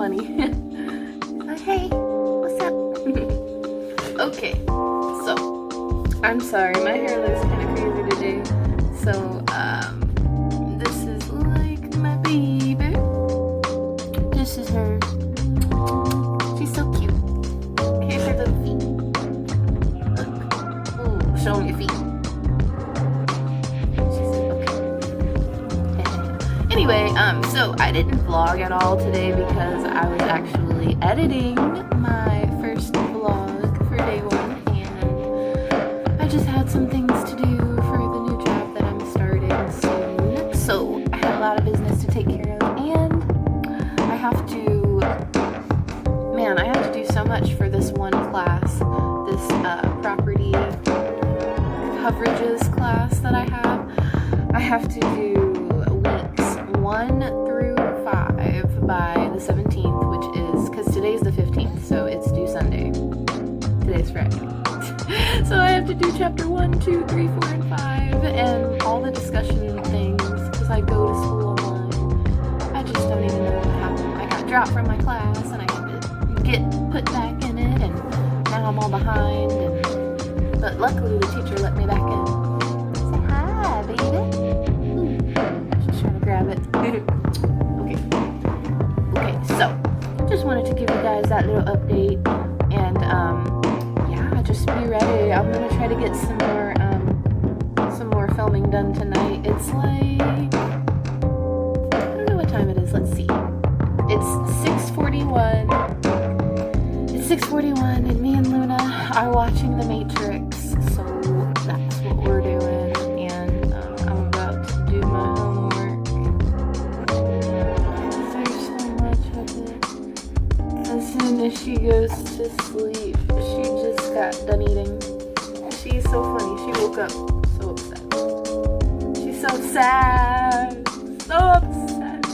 funny. Hey, what's up? Okay, so I'm sorry, my hair looks kind of crazy today. So this is like my baby. This is her. She's so cute. Here's her little feet. Look. Ooh, show me your feet. Anyway, so I didn't vlog at all today because I was actually editing my first vlog for day one, and I just had some things to do for the new job that I'm starting soon. So I had a lot of business to take care of, and I have to do so much for this one class, this property coverages class that I have. I have to do 1 through 5 by the 17th, which is, because today's the 15th, so it's due Sunday. Today's Friday. So I have to do chapter 1, 2, 3, 4, and 5, and all the discussion things, because I go to school online. I just don't even know what happened. I got dropped from my class, and I had to get put back in it, and now I'm all behind, but luckily the teacher let me back in. Say hi, baby. Grab it. Okay, so just wanted to give you guys that little update, and yeah, just be ready. I'm gonna try to get some more filming done tonight. It's like, I don't know what time it is. Let's see. It's 6:41. It's 6:41, and me and Luna are watching The Matrix. So that's what we're doing, and I'm about to do my homework. As soon as she goes to sleep, she just got done eating. She's so funny. She woke up so upset. She's so sad. So upset.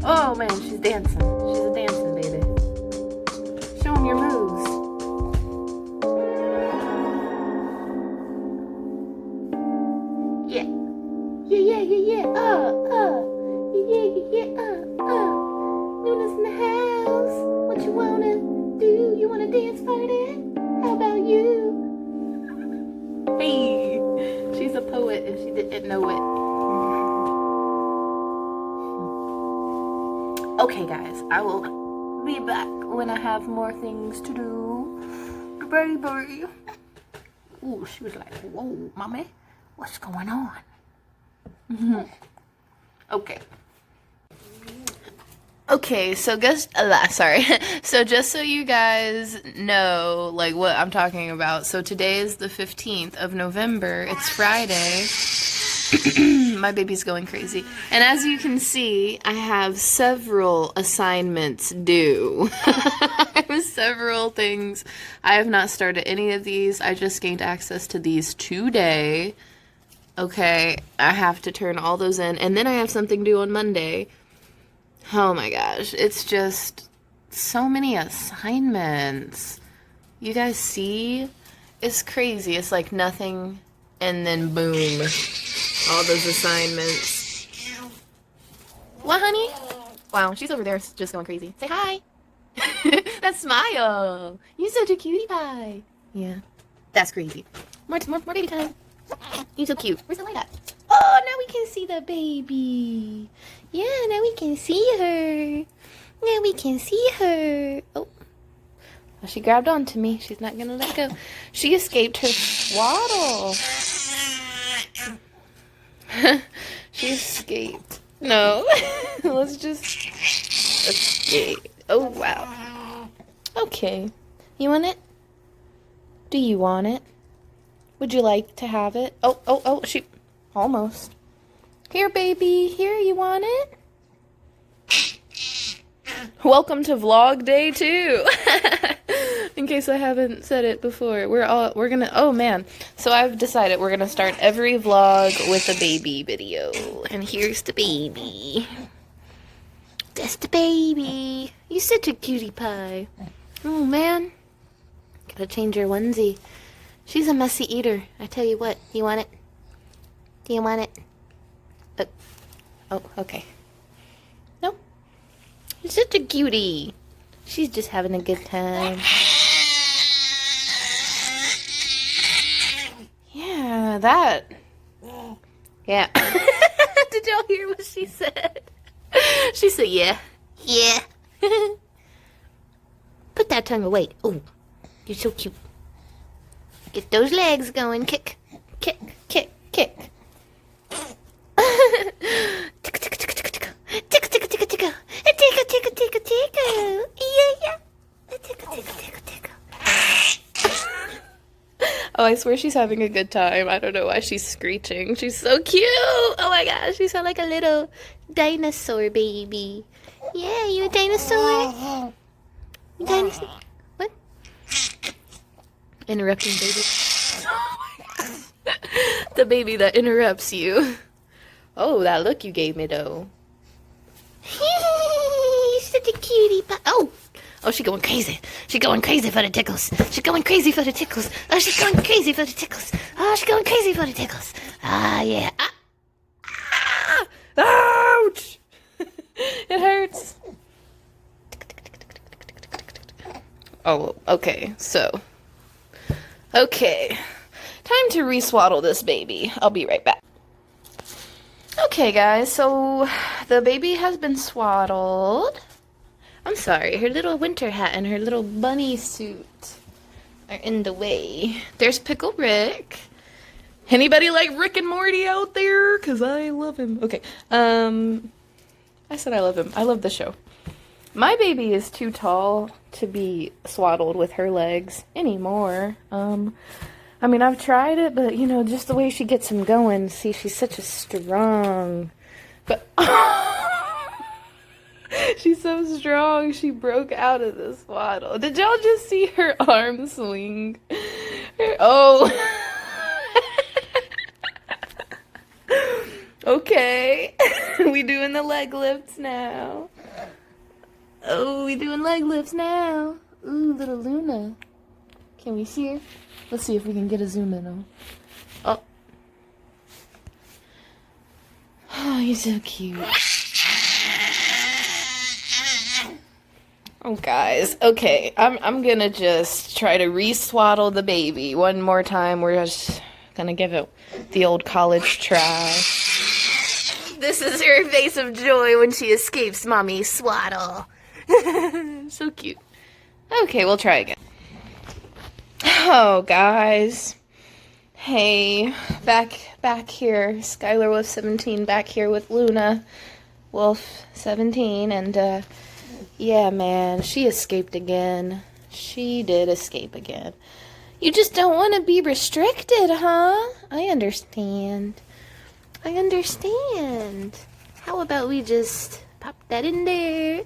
Oh man, she's dancing. She's a dancing baby. Show them your moves. Yeah. Yeah. Yeah. Luna's in the house. What you wanna do? You wanna dance party? How about you? Hey, she's a poet and she didn't know it. Okay, guys, I will be back when I have more things to do. Baby. Ooh, she was like, whoa, mommy, what's going on? Okay. Okay, so so just so you guys know, like, what I'm talking about, so today is the 15th of November, it's Friday. My baby's going crazy. And as you can see, I have several assignments due. I have several things. I have not started any of these. I just gained access to these today. Okay, I have to turn all those in, and then I have something due on Monday. Oh my gosh, it's just so many assignments. You guys see? It's crazy. It's like nothing and then boom. All those assignments. What, honey? Wow, she's over there just going crazy. Say hi. That smile. You're such a cutie pie. Yeah, that's crazy. More baby time. You're so cute. Where's the light at? Oh, now we can see the baby. Yeah, now we can see her. Now we can see her. Oh, well, she grabbed onto me. She's not gonna let go. She escaped her swaddle. She escaped. No, let's just escape. Oh, wow. Okay. You want it? Do you want it? Would you like to have it? Oh, she almost. Here, baby. Here, you want it? Welcome to vlog day 2. In case I haven't said it before. We're gonna, oh man. So I've decided we're gonna start every vlog with a baby video. And here's the baby. That's the baby. You're such a cutie pie. Oh man. Gotta change your onesie. She's a messy eater. I tell you what. You want it? Do you want it? Oh, okay. Nope. You're such a cutie. She's just having a good time. Yeah, that. Yeah. Did y'all hear what she said? She said, yeah. Yeah. Put that tongue away. Oh, you're so cute. Get those legs going. Kick, kick, kick, kick. Tickle, tickle, tickle, tickle, tickle. Tickle, tickle, tickle, tickle. Tickle, tickle, tickle, tickle. Yeah, yeah. Tickle, tickle, tickle, tickle. Oh, I swear she's having a good time. I don't know why she's screeching. She's so cute. Oh my gosh, she sounds like a little dinosaur baby. Yeah, you a dinosaur? Dinosaur? What? Interrupting baby. Oh my gosh. The baby that interrupts you. Oh, that look you gave me though. Such a cutie pie. Oh, she's going crazy. She's going crazy for the tickles. She's going crazy for the tickles. Oh, she's going crazy for the tickles. Oh, she's going crazy for the tickles. Ah, yeah. Ah. Ouch! It hurts. Oh, okay. So, okay. Time to re-swaddle this baby. I'll be right back. Okay, guys. So, the baby has been swaddled. I'm sorry, her little winter hat and her little bunny suit are in the way. There's Pickle Rick. Anybody like Rick and Morty out there? Because I love him. Okay, I said I love him. I love the show. My baby is too tall to be swaddled with her legs anymore. I mean, I've tried it, but, you know, just the way she gets him going. See, she's such a strong... But... She's so strong, she broke out of the swaddle. Did y'all just see her arm swing? Oh. Okay. We doing the leg lifts now. Oh, we doing leg lifts now. Ooh, little Luna. Can we see her? Let's see if we can get a zoom in on. Oh. Oh, you're so cute. Oh, guys. Okay, I'm gonna just try to re-swaddle the baby one more time. We're just gonna give it the old college try. This is her face of joy when she escapes Mommy's swaddle. So cute. Okay, we'll try again. Oh, guys. Hey, back here. SkylarWolf17 back here with Luna Wolf17, and yeah, man, she escaped again. She did escape again. You just don't want to be restricted, huh? I understand. I understand. How about we just pop that in there?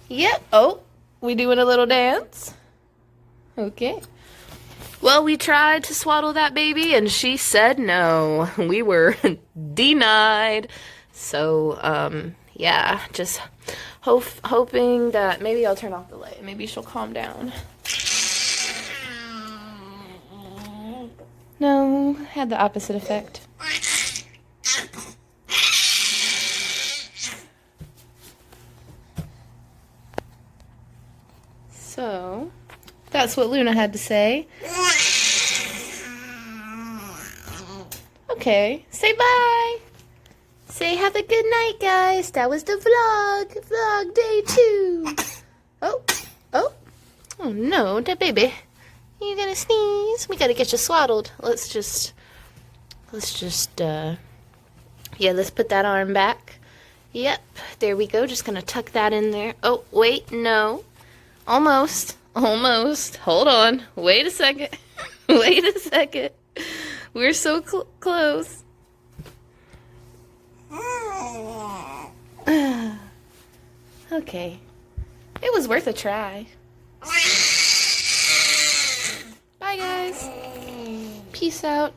Yep. Oh, we doing a little dance? Okay. Well, we tried to swaddle that baby, and she said no. We were denied. So, yeah, just hoping that maybe I'll turn off the light. Maybe she'll calm down. No, had the opposite effect. So, that's what Luna had to say. Okay, say bye. Say have a good night, guys. That was the vlog. Vlog day 2. Oh no, that baby. You gonna sneeze? We gotta get you swaddled. Let's just, yeah, let's put that arm back. Yep, there we go. Just gonna tuck that in there. Oh, wait, no. Almost. Hold on. Wait a second. Wait a second. We're so close. Okay. It was worth a try. Bye, guys. Peace out.